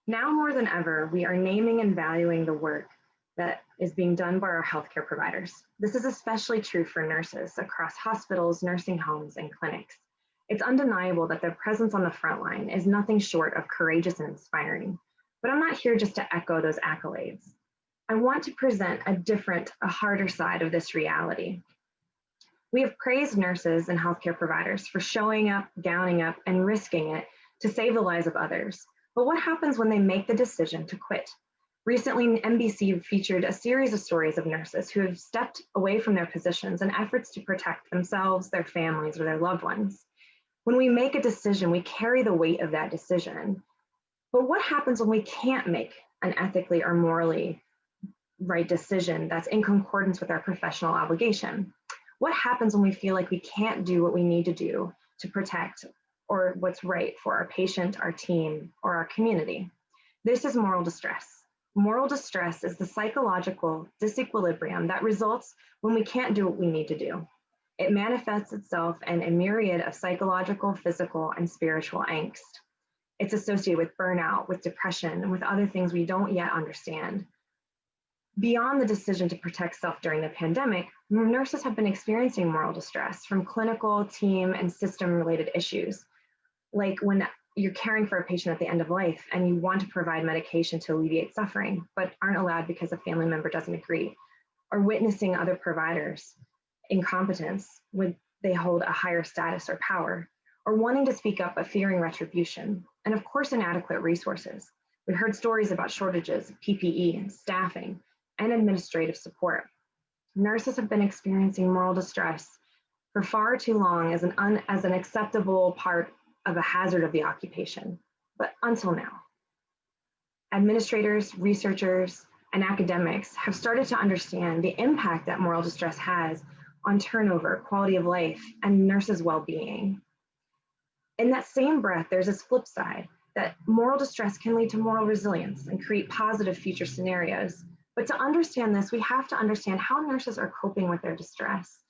Now more than ever, we are naming and valuing the work that is being done by our healthcare providers. This is especially true for nurses across hospitals, nursing homes, and clinics. It's undeniable that their presence on the front line is nothing short of courageous and inspiring. But I'm not here just to echo those accolades. I want to present a harder side of this reality. We have praised nurses and healthcare providers for showing up, gowning up, and risking it to save the lives of others. But what happens when they make the decision to quit? Recently, NBC featured a series of stories of nurses who have stepped away from their positions in efforts to protect themselves, their families, or their loved ones. When we make a decision, we carry the weight of that decision. But what happens when we can't make an ethically or morally right decision that's in concordance with our professional obligation? What happens when we feel like we can't do what we need to do to protect or what's right for our patient, our team, or our community? This is moral distress. Moral distress is the psychological disequilibrium that results when we can't do what we need to do. It manifests itself in a myriad of psychological, physical, and spiritual angst. It's associated with burnout, with depression, and with other things we don't yet understand. Beyond the decision to protect self during the pandemic, nurses have been experiencing moral distress from clinical, team, and system-related issues, like when you're caring for a patient at the end of life and you want to provide medication to alleviate suffering, but aren't allowed because a family member doesn't agree, or witnessing other providers' incompetence when they hold a higher status or power, or wanting to speak up but fearing retribution, and of course, inadequate resources. We've heard stories about shortages of PPE and staffing and administrative support. Nurses have been experiencing moral distress for far too long as an acceptable part of a hazard of the occupation, but until now. Administrators, researchers, and academics have started to understand the impact that moral distress has on turnover, quality of life, and nurses' well-being. In that same breath, there's this flip side that moral distress can lead to moral resilience and create positive future scenarios. But to understand this, we have to understand how nurses are coping with their distress.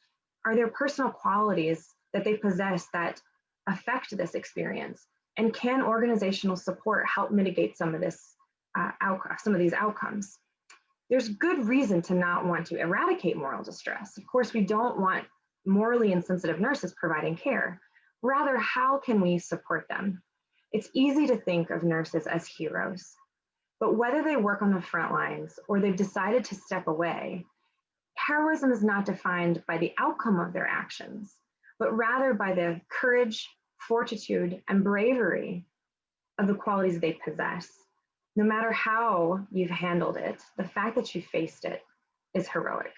Are there personal qualities that they possess that affect this experience? And can organizational support help mitigate some of these outcomes? There's good reason to not want to eradicate moral distress. Of course, we don't want morally insensitive nurses providing care. Rather, how can we support them? It's easy to think of nurses as heroes, but whether they work on the front lines or they've decided to step away, heroism is not defined by the outcome of their actions, but rather by the courage, fortitude, and bravery of the qualities they possess. No matter how you've handled it, the fact that you faced it is heroic.